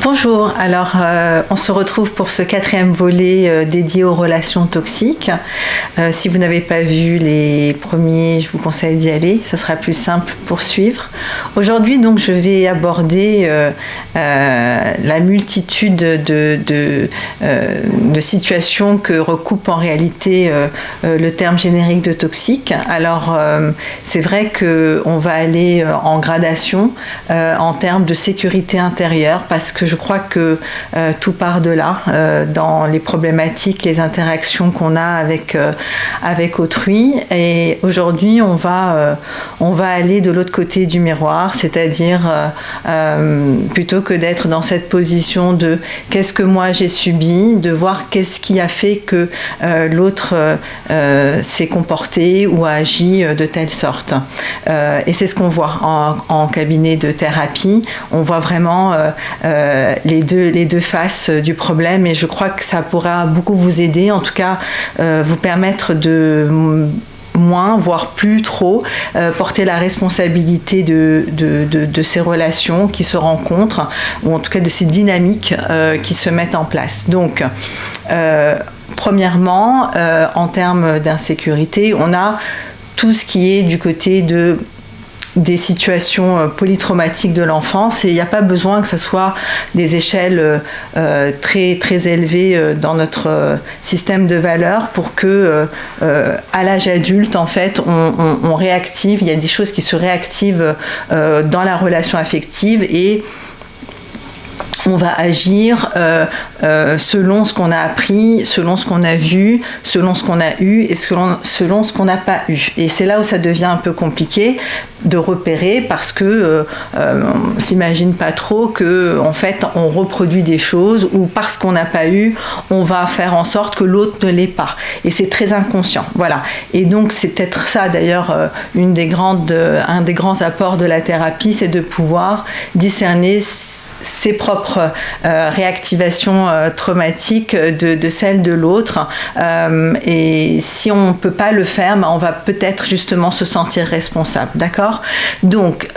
Bonjour, alors on se retrouve pour ce 4e volet dédié aux relations toxiques. Si vous n'avez pas vu les premiers, je vous conseille d'y aller, ça sera plus simple pour suivre. Aujourd'hui donc je vais aborder la multitude de situations que recoupe en réalité le terme générique de toxique. Alors c'est vrai qu'on va aller en gradation en termes de sécurité intérieure parce que je crois que tout part de là, dans les problématiques, les interactions qu'on a avec autrui. Et aujourd'hui, on va aller de l'autre côté du miroir, c'est-à-dire plutôt que d'être dans cette position de qu'est-ce que moi j'ai subi, de voir qu'est-ce qui a fait que l'autre s'est comporté ou a agi de telle sorte. Et c'est ce qu'on voit en cabinet de thérapie. On voit vraiment les deux faces du problème, et je crois que ça pourra beaucoup vous aider, en tout cas vous permettre de moins, voire plus trop, porter la responsabilité de ces relations qui se rencontrent, ou en tout cas de ces dynamiques qui se mettent en place. Donc, premièrement, en termes d'insécurité, on a tout ce qui est du côté des situations polytraumatiques de l'enfance, et il n'y a pas besoin que ce soit des échelles très, très élevées dans notre système de valeurs pour que à l'âge adulte en fait on réactive, il y a des choses qui se réactivent dans la relation affective, et on va agir selon ce qu'on a appris, selon ce qu'on a vu, selon ce qu'on a eu et selon ce qu'on n'a pas eu. Et c'est là où ça devient un peu compliqué de repérer, parce que on s'imagine pas trop que en fait on reproduit des choses, ou parce qu'on n'a pas eu, on va faire en sorte que l'autre ne l'ait pas. Et c'est très inconscient. Voilà. Et donc c'est peut-être ça d'ailleurs un des grands apports de la thérapie, c'est de pouvoir discerner ses propres réactivations traumatiques de celles de l'autre. Et si on ne peut pas le faire, on va peut-être justement se sentir responsable. D'accord ? Donc,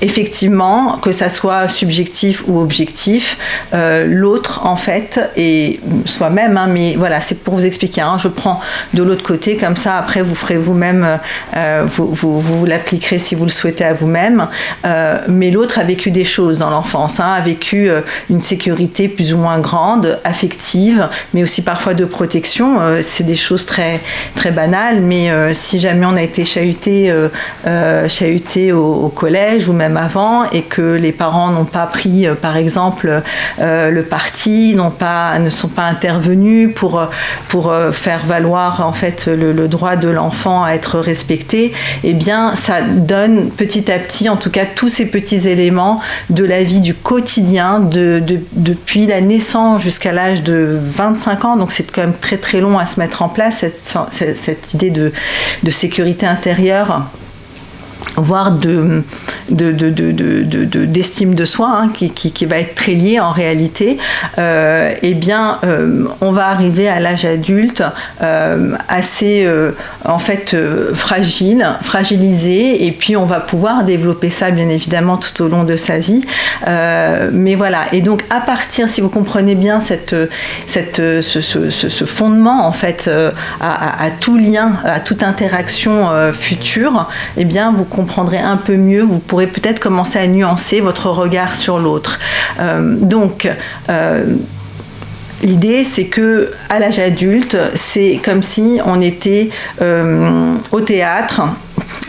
effectivement, que ça soit subjectif ou objectif, l'autre en fait, et soi-même, mais voilà, c'est pour vous expliquer, je prends de l'autre côté, comme ça après vous ferez vous-même, vous l'appliquerez si vous le souhaitez à vous-même, mais l'autre a vécu des choses dans l'enfance, a vécu une sécurité plus ou moins grande, affective, mais aussi parfois de protection. C'est des choses très, très banales, mais si jamais on a été chahuté au collège ou même avant, et que les parents n'ont pas pris par exemple le parti, ne sont pas intervenus pour faire valoir en fait le droit de l'enfant à être respecté, eh bien ça donne petit à petit, en tout cas tous ces petits éléments de la vie du quotidien depuis la naissance jusqu'à l'âge de 25 ans, donc c'est quand même très très long à se mettre en place, cette idée de sécurité intérieure, voire d'estime de soi, qui va être très liée en réalité. Eh bien, on va arriver à l'âge adulte assez en fait fragilisé, et puis on va pouvoir développer ça bien évidemment tout au long de sa vie. Mais voilà, et donc à partir, si vous comprenez bien ce fondement en fait à tout lien, à toute interaction future, eh bien vous comprendrez un peu mieux, vous pourrez peut-être commencer à nuancer votre regard sur l'autre. L'idée, c'est que à l'âge adulte, c'est comme si on était au théâtre.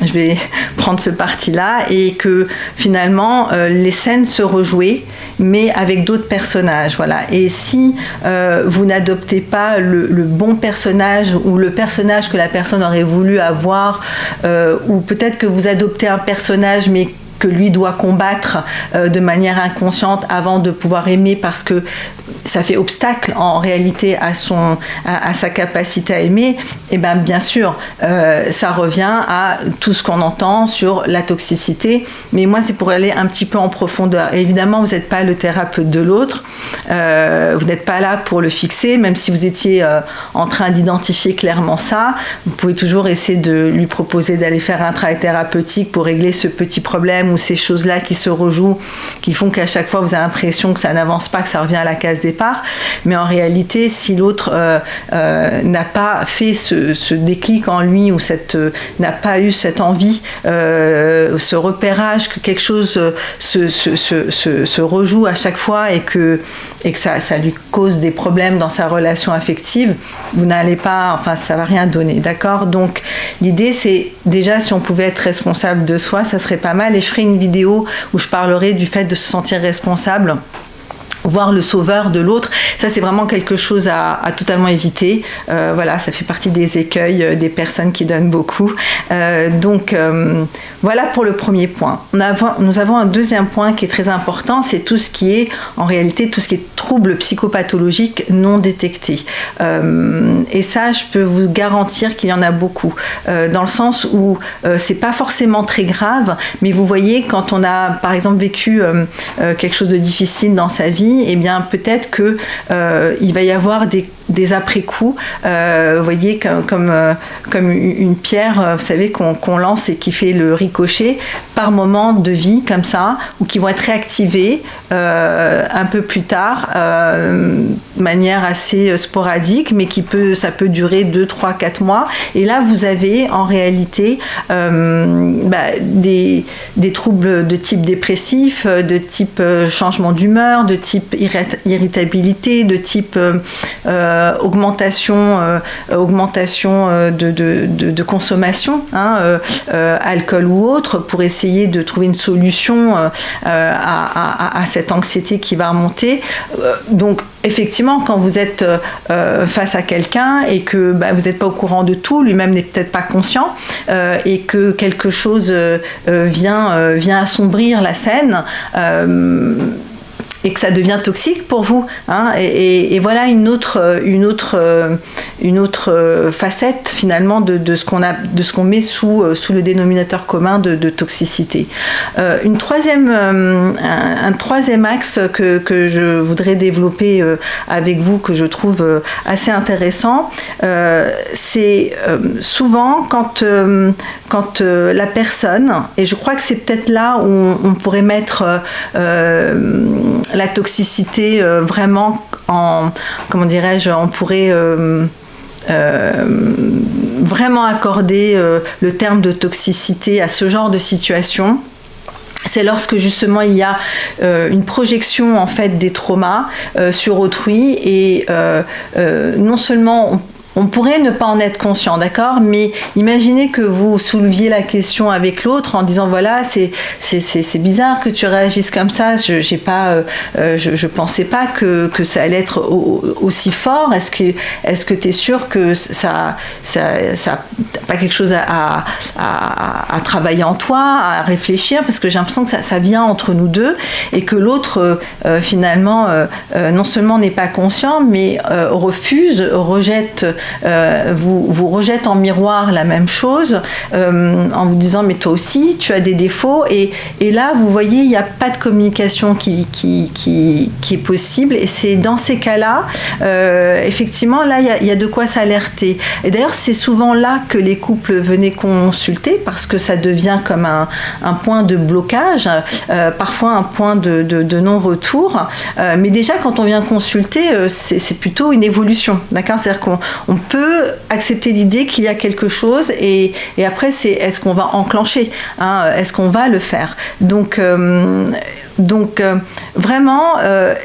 Je vais prendre ce parti-là, et que finalement les scènes se rejouaient, mais avec d'autres personnages. Voilà. Et si vous n'adoptez pas le bon personnage, ou le personnage que la personne aurait voulu avoir, ou peut-être que vous adoptez un personnage mais que lui doit combattre de manière inconsciente avant de pouvoir aimer, parce que ça fait obstacle en réalité à sa capacité à aimer, et bien sûr ça revient à tout ce qu'on entend sur la toxicité. Mais moi c'est pour aller un petit peu en profondeur. Et évidemment vous n'êtes pas le thérapeute de l'autre, vous n'êtes pas là pour le fixer, même si vous étiez en train d'identifier clairement ça. Vous pouvez toujours essayer de lui proposer d'aller faire un travail thérapeutique pour régler ce petit problème problèmes ou ces choses-là qui se rejouent, qui font qu'à chaque fois vous avez l'impression que ça n'avance pas, que ça revient à la case départ. Mais en réalité, si l'autre n'a pas fait ce déclic en lui ou n'a pas eu cette envie, ce repérage que quelque chose se rejoue à chaque fois et que ça lui cause des problèmes dans sa relation affective, vous n'allez pas, enfin ça va rien donner, d'accord? Donc l'idée c'est déjà si on pouvait être responsable de soi, ça serait pas mal, et je ferai une vidéo où je parlerai du fait de se sentir responsable, voir le sauveur de l'autre. Ça c'est vraiment quelque chose à totalement éviter. Voilà, ça fait partie des écueils des personnes qui donnent beaucoup. Donc voilà pour le premier point. Nous avons un deuxième point qui est très important, c'est tout ce qui est en réalité tout ce qui est troubles psychopathologiques non détectés. Et ça, je peux vous garantir qu'il y en a beaucoup, dans le sens où c'est pas forcément très grave, mais vous voyez quand on a par exemple vécu quelque chose de difficile dans sa vie, eh bien peut-être que il va y avoir des après-coups, vous voyez, comme une pierre, vous savez, qu'on lance et qui fait le ricochet par moment de vie, comme ça, ou qui vont être réactivés un peu plus tard, de manière assez sporadique, mais ça peut durer 2, 3, 4 mois. Et là, vous avez en réalité des troubles de type dépressif, de type changement d'humeur, de type irritabilité, de type augmentation de consommation, alcool ou autre, pour essayer de trouver une solution à cette anxiété qui va remonter. Donc effectivement, quand vous êtes face à quelqu'un et que vous n'êtes pas au courant de tout, lui-même n'est peut-être pas conscient, et que quelque chose vient assombrir la scène, et que ça devient toxique pour vous, et voilà une autre facette finalement de ce qu'on met sous le dénominateur commun de toxicité. Un troisième axe que je voudrais développer avec vous, que je trouve assez intéressant, c'est souvent quand la personne, et je crois que c'est peut-être là où on pourrait mettre la toxicité vraiment on pourrait vraiment accorder le terme de toxicité à ce genre de situation. C'est lorsque justement il y a une projection en fait des traumas sur autrui, et non seulement on pourrait ne pas en être conscient, d'accord, mais imaginez que vous souleviez la question avec l'autre en disant voilà, c'est bizarre que tu réagisses comme ça, je pensais pas que ça allait être aussi fort. Est-ce que tu es sûr que ça pas quelque chose à travailler en toi, à réfléchir, parce que j'ai l'impression que ça vient entre nous deux, et que l'autre finalement non seulement n'est pas conscient, mais rejette en miroir la même chose, en vous disant mais toi aussi tu as des défauts, et là vous voyez il n'y a pas de communication qui est possible, et c'est dans ces cas-là effectivement là il y a de quoi s'alerter. Et d'ailleurs c'est souvent là que les couples venaient consulter, parce que ça devient comme un point de blocage, parfois un point de non-retour, mais déjà quand on vient consulter c'est plutôt une évolution, d'accord, c'est-à-dire qu'on peut accepter l'idée qu'il y a quelque chose, et après c'est est-ce qu'on va enclencher, est-ce qu'on va le faire. Donc vraiment,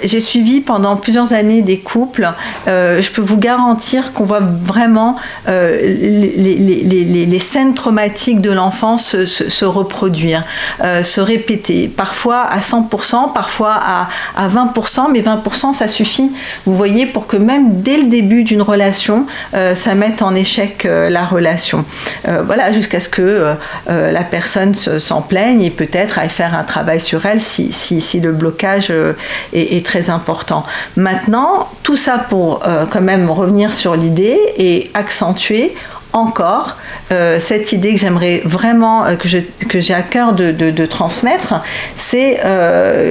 j'ai suivi pendant plusieurs années des couples. Je peux vous garantir qu'on voit vraiment les scènes traumatiques de l'enfance se reproduire, se répéter, parfois à 100%, parfois à 20%, mais 20% ça suffit, vous voyez, pour que même dès le début d'une relation, ça mette en échec la relation. Voilà, jusqu'à ce que la personne s'en plaigne et peut-être aille faire un travail sur elle si le blocage est très important. Maintenant, tout ça pour quand même revenir sur l'idée et accentuer encore cette idée que j'aimerais vraiment que j'ai à cœur de transmettre, c'est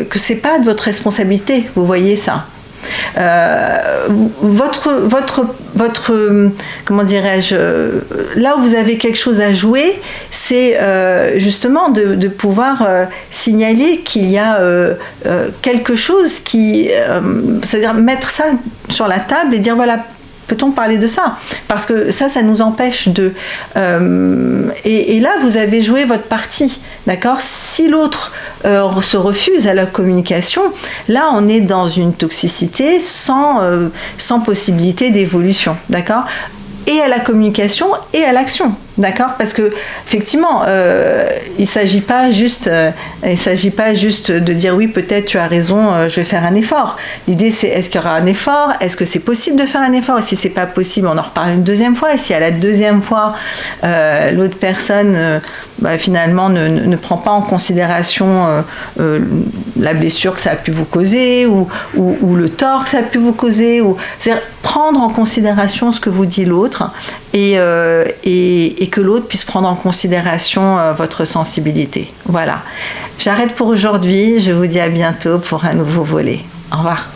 que c'est pas de votre responsabilité, vous voyez ça. Comment dirais-je, là où vous avez quelque chose à jouer, c'est justement de pouvoir signaler qu'il y a quelque chose qui, c'est-à-dire mettre ça sur la table et dire voilà, peut-on parler de ça? Parce que ça nous empêche de... et là, vous avez joué votre partie, d'accord? Si l'autre se refuse à la communication, là, on est dans une toxicité sans possibilité d'évolution, d'accord? Et à la communication et à l'action, d'accord? Parce que effectivement, il s'agit pas juste de dire oui, peut-être tu as raison, je vais faire un effort. L'idée c'est est-ce qu'il y aura un effort? Est-ce que c'est possible de faire un effort? Et si c'est pas possible, on en reparle une deuxième fois. Et si à la deuxième fois, l'autre personne finalement ne prend pas en considération la blessure que ça a pu vous causer ou le tort que ça a pu vous causer, c'est-à-dire prendre en considération ce que vous dit l'autre et que l'autre puisse prendre en considération votre sensibilité. Voilà. J'arrête pour aujourd'hui. Je vous dis à bientôt pour un nouveau volet. Au revoir.